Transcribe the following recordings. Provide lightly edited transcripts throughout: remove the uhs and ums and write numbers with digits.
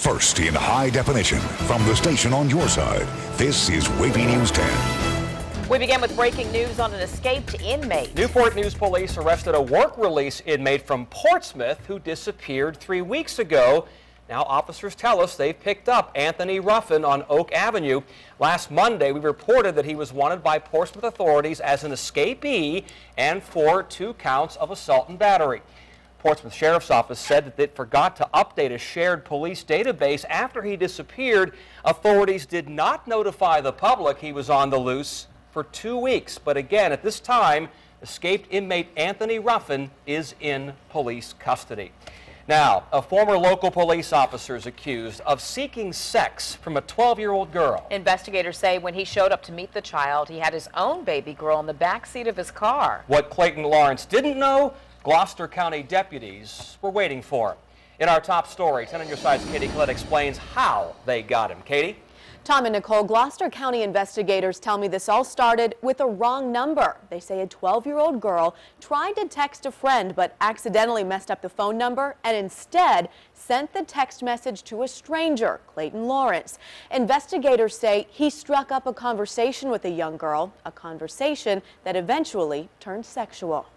First in high definition from the station on your side, this is WAVY News 10. We begin with breaking news on an escaped inmate. Newport News police arrested a work release inmate from Portsmouth who disappeared 3 weeks ago. Now officers tell us they've picked up Anthony Ruffin on Oak Avenue. Last Monday, we reported that he was wanted by Portsmouth authorities as an escapee and for 2 counts of assault and battery. Portsmouth Sheriff's Office said that it forgot to update a shared police database after he disappeared. Authorities did not notify the public he was on the loose for 2 weeks. But again, at this time, escaped inmate Anthony Ruffin is in police custody. Now, a former local police officer is accused of seeking sex from a 12-year-old girl. Investigators say when he showed up to meet the child, he had his own baby girl in the back seat of his car. What Clayton Lawrence didn't know, Gloucester County deputies were waiting for him. In our top story, 10 on your side's Katie Collette explains how they got him. Katie? Tom and Nicole, Gloucester County investigators tell me this all started with a wrong number. They say a 12-year-old girl tried to text a friend but accidentally messed up the phone number and instead sent the text message to a stranger, Clayton Lawrence. Investigators say he struck up a conversation with a young girl, a conversation that eventually turned sexual.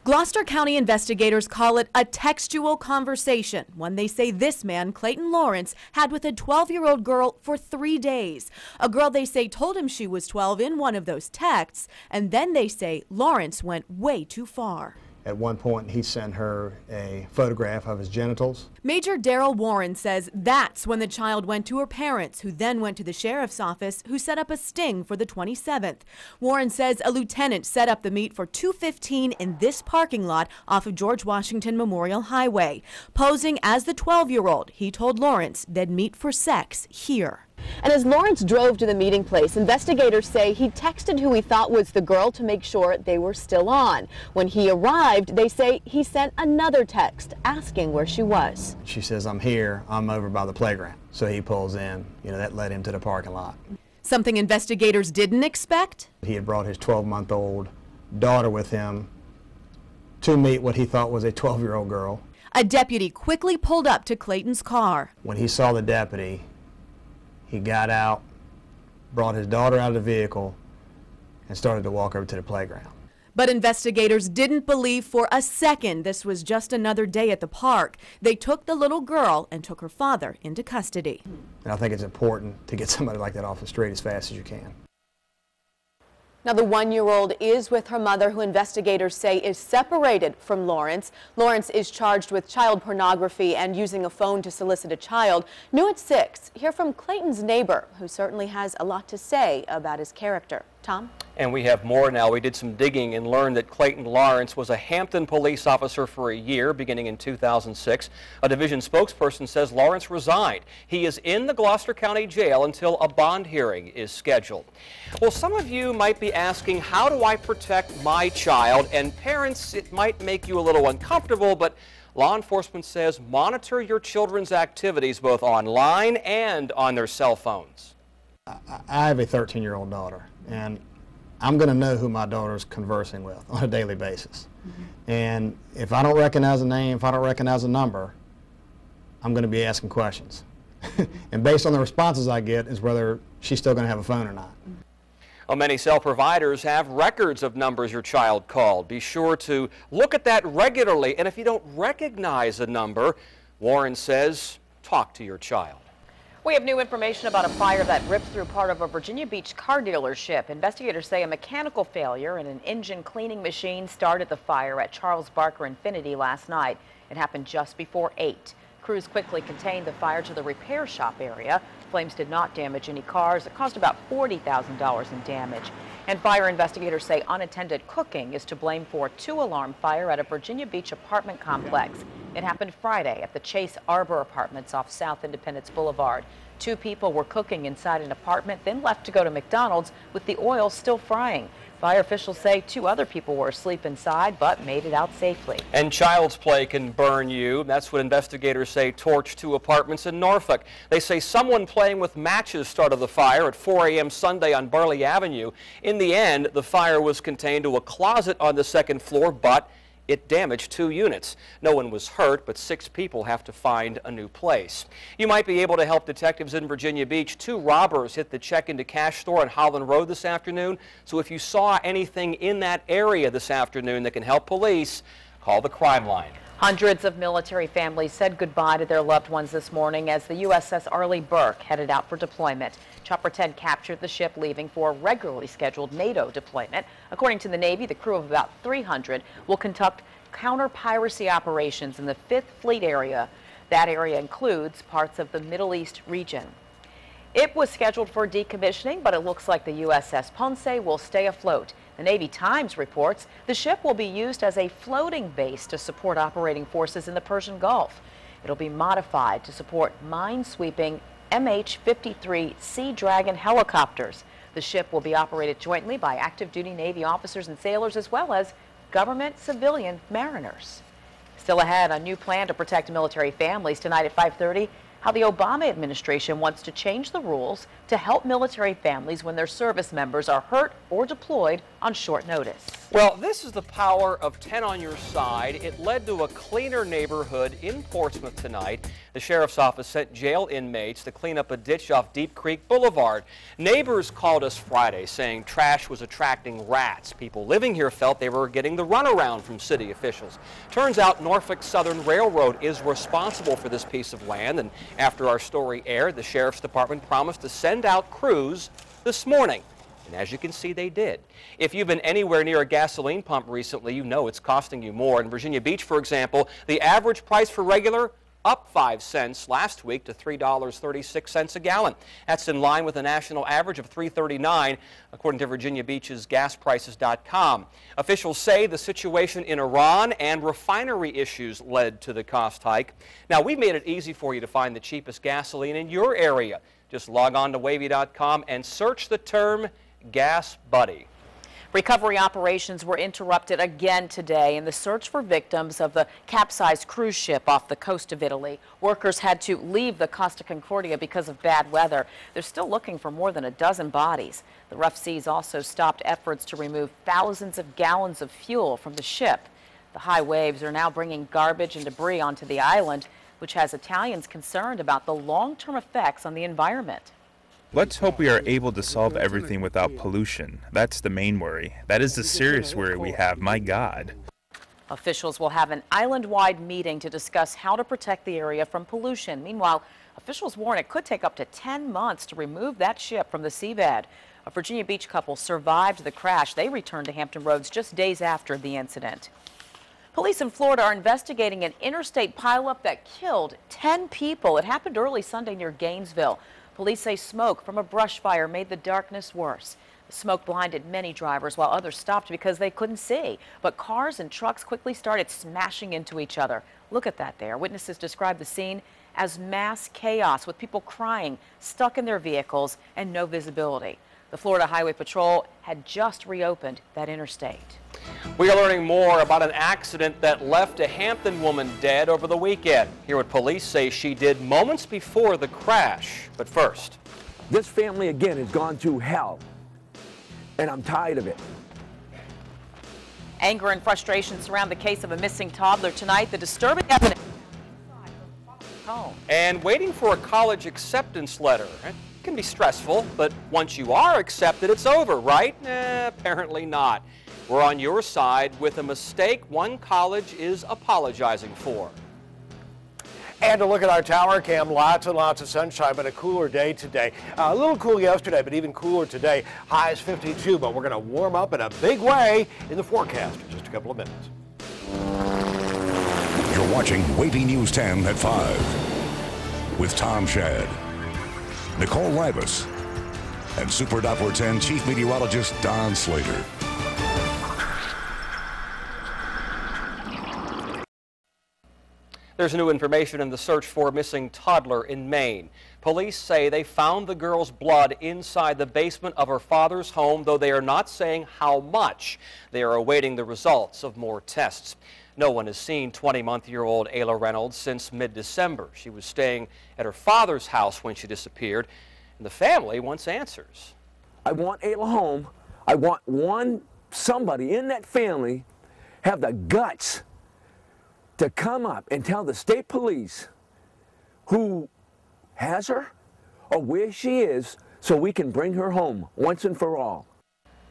Gloucester County investigators call it a textual conversation, one they say this man, Clayton Lawrence, had with a 12-year-old girl for 3 days. A girl they say told him she was 12 in one of those texts, and then they say Lawrence went way too far. At one point, he sent her a photograph of his genitals. Major Daryl Warren says that's when the child went to her parents, who then went to the sheriff's office, who set up a sting for the 27th. Warren says a lieutenant set up the meet for 2:15 in this parking lot off of George Washington Memorial Highway. Posing as the 12-year-old, he told Lawrence they'd meet for sex here. And as Lawrence drove to the meeting place, investigators say he texted who he thought was the girl to make sure they were still on. When he arrived, they say he sent another text asking where she was. She says, "I'm here, I'm over by the playground." So he pulls in, that led him to the parking lot. Something investigators didn't expect? He had brought his 12-month-old daughter with him to meet what he thought was a 12-year-old girl. A deputy quickly pulled up to Clayton's car. When he saw the deputy, he got out, brought his daughter out of the vehicle, and started to walk over to the playground. But investigators didn't believe for a second this was just another day at the park. They took the little girl and took her father into custody. And I think it's important to get somebody like that off the street as fast as you can. Now, the 1-year-old is with her mother, who investigators say is separated from Lawrence. Lawrence is charged with child pornography and using a phone to solicit a child. New at 6, hear from Clayton's neighbor, who certainly has a lot to say about his character. Tom? And we have more now. We did some digging and learned that Clayton Lawrence was a Hampton police officer for a year beginning in 2006. A division spokesperson says Lawrence resigned. He is in the Gloucester County Jail until a bond hearing is scheduled. Well, some of you might be asking, how do I protect my child? And parents, it might make you a little uncomfortable, but law enforcement says monitor your children's activities both online and on their cell phones. I have a 13-year-old daughter, and I'm going to know who my daughter's conversing with on a daily basis. And if I don't recognize a name, if I don't recognize a number, I'm going to be asking questions. And based on the responses I get is whether she's still going to have a phone or not. Well, many cell providers have records of numbers your child called. Be sure to look at that regularly, and if you don't recognize a number, Warren says, talk to your child. We have new information about a fire that ripped through part of a Virginia Beach car dealership. Investigators say a mechanical failure in an engine cleaning machine started the fire at Charles Barker Infiniti last night. It happened just before 8. Crews quickly contained the fire to the repair shop area. Flames did not damage any cars. It caused about $40,000 in damage. And fire investigators say unattended cooking is to blame for a 2-alarm fire at a Virginia Beach apartment complex. It happened Friday at the Chase Arbor Apartments off South Independence Boulevard. 2 people were cooking inside an apartment, then left to go to McDonald's with the oil still frying. Fire officials say 2 other people were asleep inside but made it out safely. And child's play can burn you. That's what investigators say torched 2 apartments in Norfolk. They say someone playing with matches started the fire at 4 a.m. Sunday on Burley Avenue. In the end, the fire was contained to a closet on the 2nd floor, but It damaged 2 units. No one was hurt, but 6 people have to find a new place. You might be able to help detectives in Virginia Beach. 2 robbers hit the check-into cash store on Holland Road this afternoon. So if you saw anything in that area this afternoon that can help police, call the crime line. Hundreds of military families said goodbye to their loved ones this morning as the USS Arleigh Burke headed out for deployment. Chopper 10 captured the ship leaving for a regularly scheduled NATO deployment. According to the Navy, the crew of about 300 will conduct counter-piracy operations in the 5th Fleet area. That area includes parts of the Middle East region. It was scheduled for decommissioning, but it looks like the USS Ponce will stay afloat. The Navy Times reports the ship will be used as a floating base to support operating forces in the Persian Gulf. It'll be modified to support mine-sweeping MH-53 Sea Dragon helicopters. The ship will be operated jointly by active duty Navy officers and sailors as well as government civilian mariners. Still ahead, a new plan to protect military families tonight at 5:30. How the Obama administration wants to change the rules to help military families when their service members are hurt or deployed on short notice. Well, this is the power of 10 on your side. It led to a cleaner neighborhood in Portsmouth tonight. The sheriff's office sent jail inmates to clean up a ditch off Deep Creek Boulevard. Neighbors called us Friday saying trash was attracting rats. People living here felt they were getting the runaround from city officials. Turns out Norfolk Southern Railroad is responsible for this piece of land, and after our story aired, the sheriff's department promised to send out crews this morning. And as you can see, they did. If you've been anywhere near a gasoline pump recently, you know it's costing you more. In Virginia Beach, for example, the average price for regular up 5 cents last week to $3.36 a gallon. That's in line with a national average of $3.39, according to Virginia Beach's gasprices.com. Officials say the situation in Iran and refinery issues led to the cost hike. Now, we've made it easy for you to find the cheapest gasoline in your area. Just log on to WAVY.com and search the term Gas Buddy. Recovery operations were interrupted again today in the search for victims of the capsized cruise ship off the coast of Italy. Workers had to leave the Costa Concordia because of bad weather. They're still looking for more than a dozen bodies. The rough seas also stopped efforts to remove thousands of gallons of fuel from the ship. The high waves are now bringing garbage and debris onto the island, which has Italians concerned about the long-term effects on the environment. Let's hope we are able to solve everything without pollution. That's the main worry. That is the serious worry we have, my God. Officials will have an island-wide meeting to discuss how to protect the area from pollution. Meanwhile, officials warn it could take up to 10 months to remove that ship from the seabed. A Virginia Beach couple survived the crash. They returned to Hampton Roads just days after the incident. Police in Florida are investigating an interstate pileup that killed 10 people. It happened early Sunday near Gainesville. Police say smoke from a brush fire made the darkness worse. The smoke blinded many drivers while others stopped because they couldn't see. But cars and trucks quickly started smashing into each other. Look at that there. Witnesses describe the scene as mass chaos with people crying, stuck in their vehicles, and no visibility. The Florida Highway Patrol had just reopened that interstate. We are learning more about an accident that left a Hampton woman dead over the weekend. Hear what police say she did moments before the crash. But first, this family again has gone through hell, and I'm tired of it. Anger and frustration surround the case of a missing toddler tonight. The disturbing evidence home. And waiting for a college acceptance letter. It can be stressful, but once you are accepted, it's over, right? Apparently not. We're on your side with a mistake one college is apologizing for. And to look at our tower cam, lots and lots of sunshine, but a cooler day today. A little cool yesterday, but even cooler today. Highs 52, but we're going to warm up in a big way in the forecast in just a couple of minutes. You're watching WAVY News 10 at 5 with Tom Shad, Nicole Libas, and Super Doppler 10 Chief Meteorologist Don Slater. There's new information in the search for a missing toddler in Maine. Police say they found the girl's blood inside the basement of her father's home, though they are not saying how much. They are awaiting the results of more tests. No one has seen 20-month-old Ayla Reynolds since mid-December. She was staying at her father's house when she disappeared, and the family wants answers. I want Ayla home. I want somebody in that family have the guts to come up and tell the state police who has her or where she is so we can bring her home once and for all.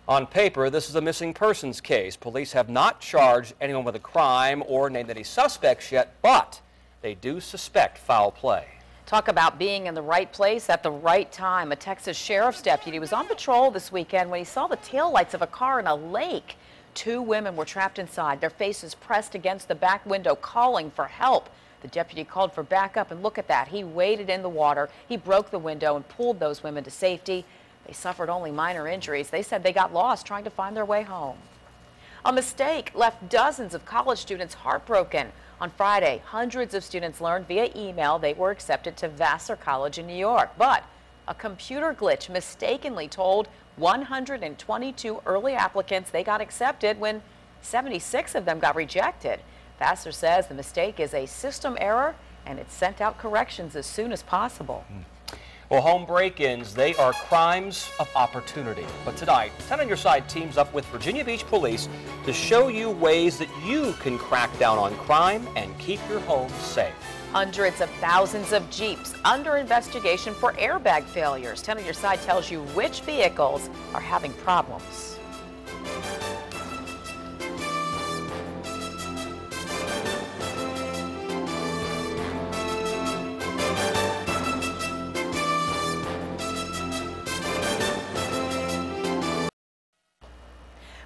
On paper, this is a missing persons case. Police have not charged anyone with a crime or named any suspects yet, but they do suspect foul play. Talk about being in the right place at the right time. A Texas sheriff's deputy was on patrol this weekend when he saw the taillights of a car in a lake. 2 women were trapped inside, their faces pressed against the back window, calling for help. The deputy called for backup, and look at that. He waded in the water. He broke the window and pulled those women to safety. They suffered only minor injuries. They said they got lost trying to find their way home. A mistake left dozens of college students heartbroken. On Friday, hundreds of students learned via email they were accepted to Vassar College in New York. But a computer glitch mistakenly told 122 early applicants they got accepted when 76 of them got rejected. Vassar says the mistake is a system error and it sent out corrections as soon as possible. Well, home break-ins, they are crimes of opportunity. But tonight, 10 on Your Side teams up with Virginia Beach Police to show you ways that you can crack down on crime and keep your home safe. Hundreds of thousands of Jeeps under investigation for airbag failures. 10 on Your Side tells you which vehicles are having problems.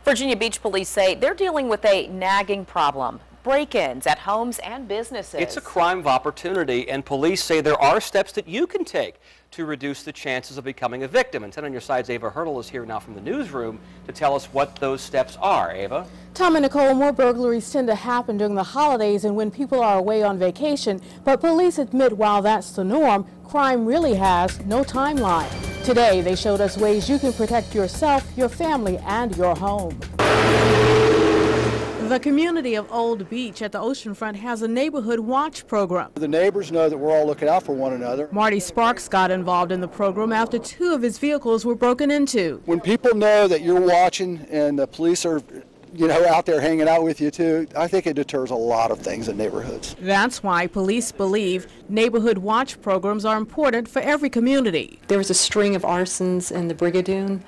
Virginia Beach Police say they're dealing with a nagging problem. Break-ins at homes and businesses. It's a crime of opportunity, and police say there are steps that you can take to reduce the chances of becoming a victim. And 10 on Your Side's Ava Hurdle is here now from the newsroom to tell us what those steps are. Ava? Tom and Nicole, more burglaries tend to happen during the holidays and when people are away on vacation, but police admit while that's the norm, crime really has no timeline. Today, they showed us ways you can protect yourself, your family, and your home. The community of Old Beach at the oceanfront has a neighborhood watch program. The neighbors know that we're all looking out for one another. Marty Sparks got involved in the program after 2 of his vehicles were broken into. When people know that you're watching and the police are, out there hanging out with you too, I think it deters a lot of things in neighborhoods. That's why police believe neighborhood watch programs are important for every community. There was a string of arsons in the Brigadoon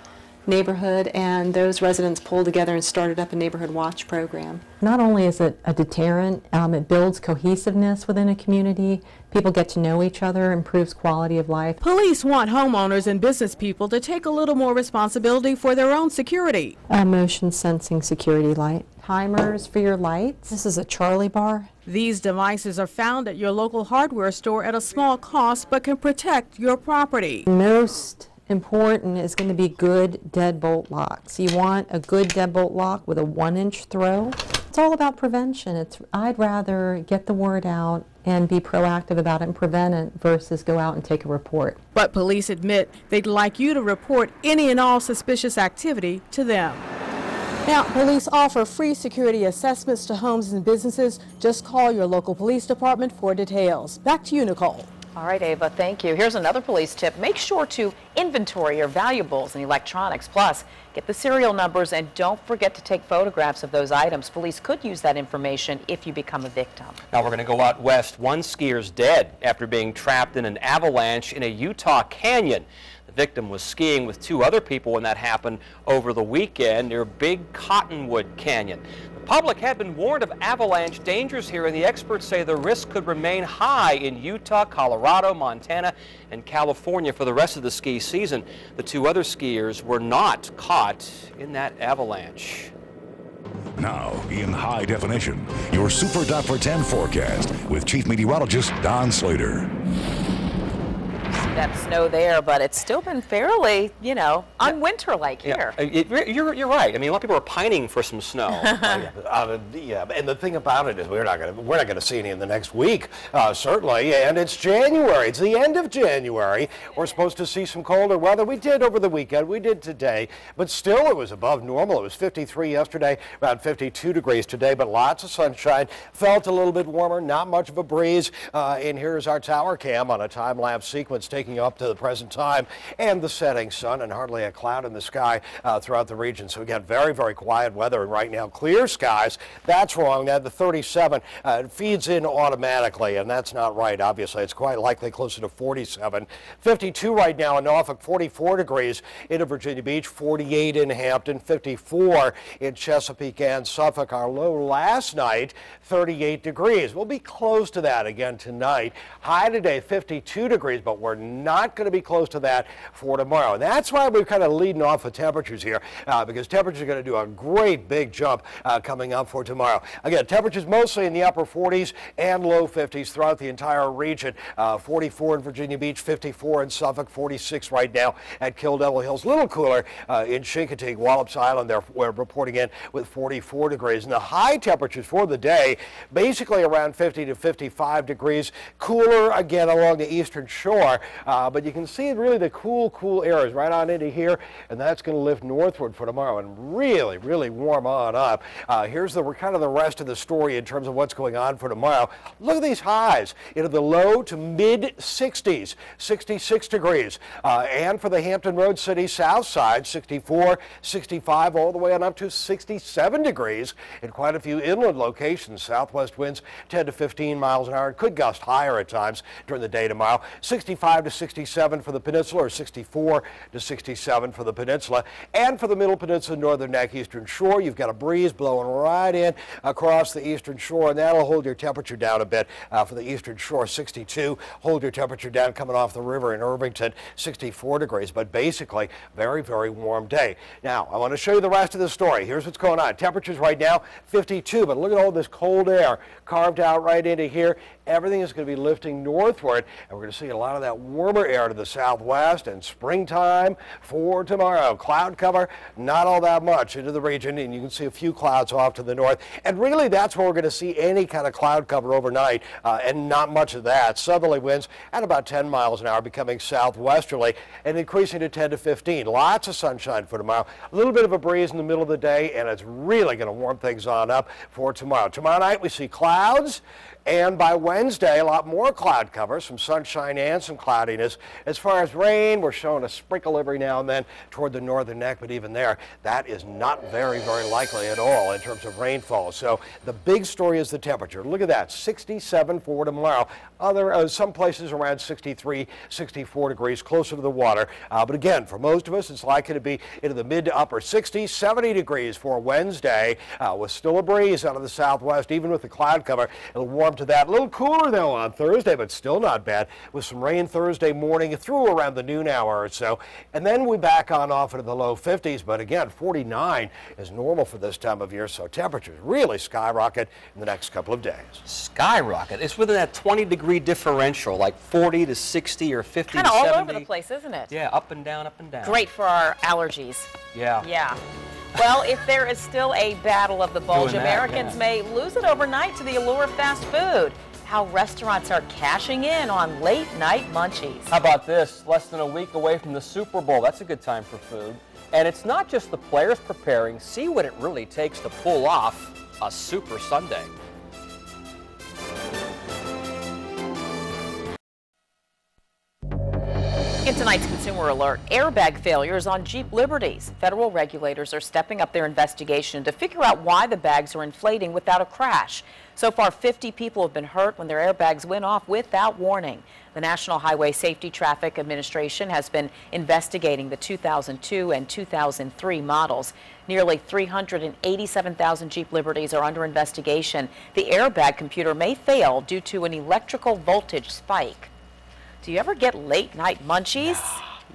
neighborhood, and those residents pulled together and started up a neighborhood watch program. Not only is it a deterrent, it builds cohesiveness within a community. People get to know each other, improves quality of life. Police want homeowners and business people to take a little more responsibility for their own security. A motion sensing security light. Timers for your lights. This is a Charlie bar. These devices are found at your local hardware store at a small cost but can protect your property. Most important is going to be good deadbolt locks. You want a good deadbolt lock with a 1-inch throw. It's all about prevention. I'd rather get the word out and be proactive about it and prevent it versus go out and take a report. But police admit they'd like you to report any and all suspicious activity to them. Now, police offer free security assessments to homes and businesses. Just call your local police department for details. Back to you, Nicole. All right, Ava, thank you. Here's another police tip. Make sure to inventory your valuables and electronics. Plus, get the serial numbers and don't forget to take photographs of those items. Police could use that information if you become a victim. Now we're going to go out west. One skier's dead after being trapped in an avalanche in a Utah canyon. The victim was skiing with 2 other people when that happened over the weekend near Big Cottonwood Canyon. The public had been warned of avalanche dangers here, and the experts say the risk could remain high in Utah, Colorado, Montana, and California for the rest of the ski season. The 2 other skiers were not caught in that avalanche. Now, in high definition, your Super Dapper 10 forecast with Chief Meteorologist Don Slater. That snow there, but it's still been fairly, unwinter-like here. You're right. I mean, a lot of people are pining for some snow. Yeah, and the thing about it is we're not going to see any in the next week, certainly. And it's January. It's the end of January. We're supposed to see some colder weather. We did over the weekend. We did today, but still it was above normal. It was 53 yesterday, about 52 degrees today, but lots of sunshine. Felt a little bit warmer. Not much of a breeze. And here's our tower cam on a time-lapse sequence taking waking up to the present time and the setting sun, and hardly a cloud in the sky throughout the region. So again, very, very quiet weather, and right now clear skies. That's wrong. That the 37 feeds in automatically, and that's not right. Obviously, it's quite likely closer to 47. 52 right now in Norfolk, 44 degrees in Virginia Beach, 48 in Hampton, 54 in Chesapeake and Suffolk. Our low last night, 38 degrees. We'll be close to that again tonight. High today, 52 degrees, but we're not going to be close to that for tomorrow. And that's why we're kind of leading off with temperatures here, because temperatures are going to do a great big jump coming up for tomorrow. Again, temperatures mostly in the upper 40s and low 50s throughout the entire region. 44 in Virginia Beach, 54 in Suffolk, 46 right now at Kill Devil Hills. A little cooler in Chincoteague, Wallops Island. We're reporting in with 44 degrees. And the high temperatures for the day, basically around 50 to 55 degrees. Cooler again along the eastern shore, but you can see really the cool air is right on into here, and that's going to lift northward for tomorrow and really, really warm on up. Here's kind of the rest of the story in terms of what's going on for tomorrow. Look at these highs into the low to mid 60s, 66 degrees. And for the Hampton Road City south side, 64, 65, all the way on up to 67 degrees in quite a few inland locations. Southwest winds 10 to 15 miles an hour. It could gust higher at times during the day tomorrow. 65 to 67 for the peninsula, or 64 to 67 for the peninsula. And for the middle peninsula, northern neck, eastern shore, you've got a breeze blowing right in across the eastern shore, and that'll hold your temperature down a bit for the eastern shore. 62, hold your temperature down coming off the river in Irvington, 64 degrees, but basically very, very warm day. Now, I want to show you the rest of the story. Here's what's going on. Temperatures right now, 52, but look at all this cold air carved out right into here. Everything is going to be lifting northward, and we're going to see a lot of that warmer air to the southwest, and springtime for tomorrow. Cloud cover, not all that much into the region, and you can see a few clouds off to the north. And really, that's where we're going to see any kind of cloud cover overnight, and not much of that. Southerly winds at about 10 miles an hour, becoming southwesterly and increasing to 10 to 15. Lots of sunshine for tomorrow. A little bit of a breeze in the middle of the day, and it's really going to warm things on up for tomorrow. Tomorrow night, we see clouds. And by Wednesday, a lot more cloud cover, some sunshine and some cloudiness. As far as rain, we're showing a sprinkle every now and then toward the northern neck, but even there, that is not very, very likely at all in terms of rainfall. So the big story is the temperature. Look at that, 67 for tomorrow. Some places around 63, 64 degrees, closer to the water. But again, for most of us, it's likely to be into the mid to upper 60s, 70 degrees for Wednesday, with still a breeze out of the southwest, even with the cloud cover. It'll warm to that. A little cooler though on Thursday, but still not bad, with some rain Thursday morning through around the noon hour or so. And then we back on off into the low 50s, but again, 49 is normal for this time of year, so temperatures really skyrocket in the next couple of days. Skyrocket? It's within that 20-degree differential, like 40 to 60 or 50 to 70. Kind of all over the place, isn't it? Yeah, up and down, up and down. Great for our allergies. Yeah. Yeah. Well, if there is still a battle of the bulge, Americans may lose it overnight to the allure of fast food. How restaurants are cashing in on late-night munchies. How about this? Less than a week away from the Super Bowl. That's a good time for food. And it's not just the players preparing. See what it really takes to pull off a Super Sunday. In tonight's Consumer Alert, airbag failures on Jeep Liberties. Federal regulators are stepping up their investigation to figure out why the bags are inflating without a crash. So far, 50 people have been hurt when their airbags went off without warning. The National Highway Safety Traffic Administration has been investigating the 2002 and 2003 models. Nearly 387,000 Jeep Liberties are under investigation. The airbag computer may fail due to an electrical voltage spike. Do you ever get late-night munchies?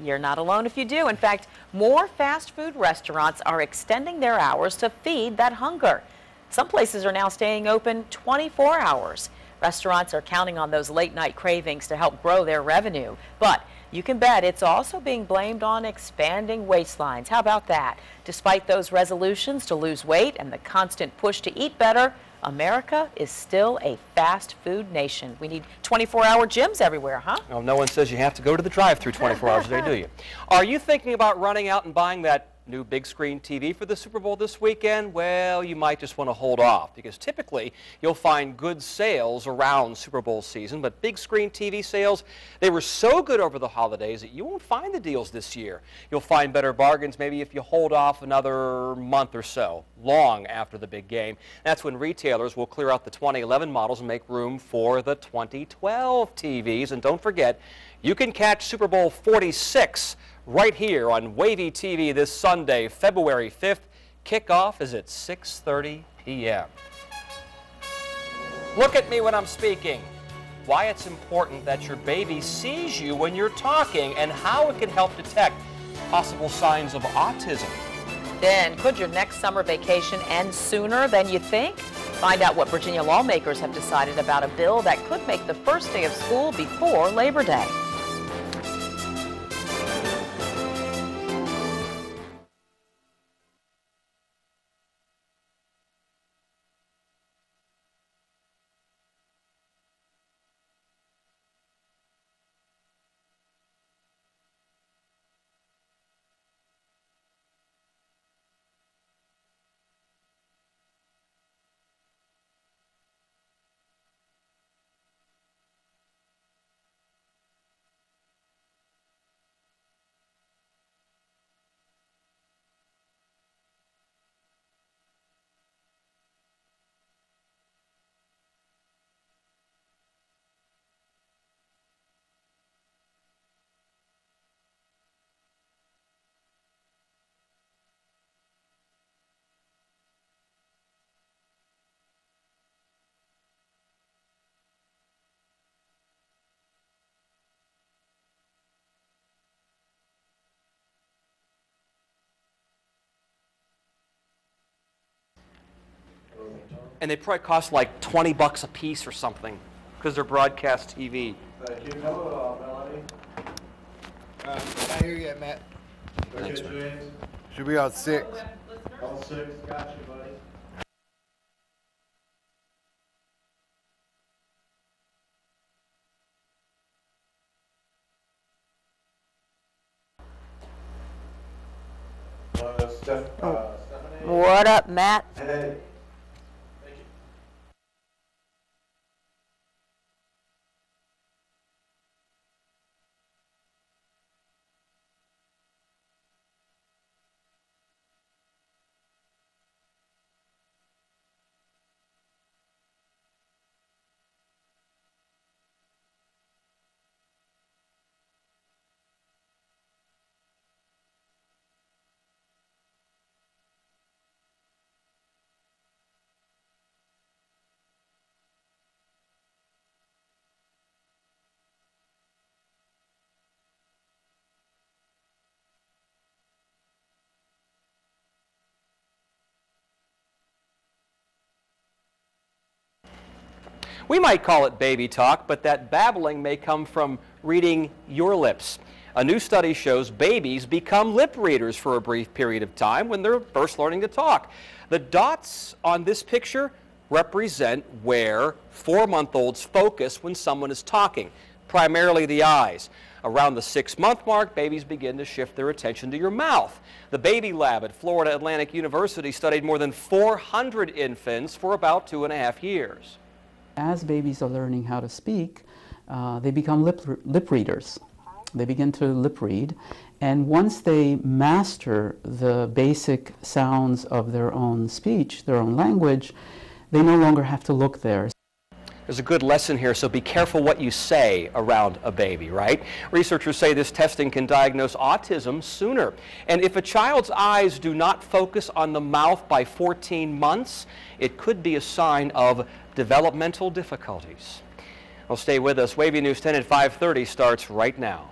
You're not alone if you do. In fact, more fast food restaurants are extending their hours to feed that hunger. Some places are now staying open 24 hours. Restaurants are counting on those late-night cravings to help grow their revenue. But you can bet it's also being blamed on expanding waistlines. How about that? Despite those resolutions to lose weight and the constant push to eat better, America is still a fast food nation. We need 24-hour gyms everywhere, huh? Well, no one says you have to go to the drive-thru 24 hours a day, do you? Are you thinking about running out and buying that New big screen TV for the Super Bowl this weekend? Well, you might just want to hold off because typically you'll find good sales around Super Bowl season, but big screen TV sales, they were so good over the holidays that you won't find the deals this year. You'll find better bargains maybe if you hold off another month or so, long after the big game. That's when retailers will clear out the 2011 models and make room for the 2012 TVs. And don't forget, you can catch Super Bowl 46 right here on WAVY TV this Sunday, February 5th. Kickoff is at 6:30 p.m. Look at me when I'm speaking. Why it's important that your baby sees you when you're talking and how it can help detect possible signs of autism. Then, could your next summer vacation end sooner than you think? Find out what Virginia lawmakers have decided about a bill that could make the first day of school before Labor Day. And they probably cost like 20 bucks a piece or something because they're broadcast TV. Thank you. Hello, Melanie. Not here yet, Matt. Thanks, James. Should be on 6. All 6. Got you, buddy. Stephanie. What up, Matt? Hey. We might call it baby talk, but that babbling may come from reading your lips. A new study shows babies become lip readers for a brief period of time when they're first learning to talk. The dots on this picture represent where 4-month-olds focus when someone is talking, primarily the eyes. Around the 6-month mark, babies begin to shift their attention to your mouth. The Baby Lab at Florida Atlantic University studied more than 400 infants for about 2.5 years. As babies are learning how to speak, they become lip readers. They begin to lip read, and once they master the basic sounds of their own speech, their own language, they no longer have to look there. There's a good lesson here, so be careful what you say around a baby, right? Researchers say this testing can diagnose autism sooner. And if a child's eyes do not focus on the mouth by 14 months, it could be a sign of developmental difficulties. Well, stay with us. WAVY News 10 at 5:30 starts right now.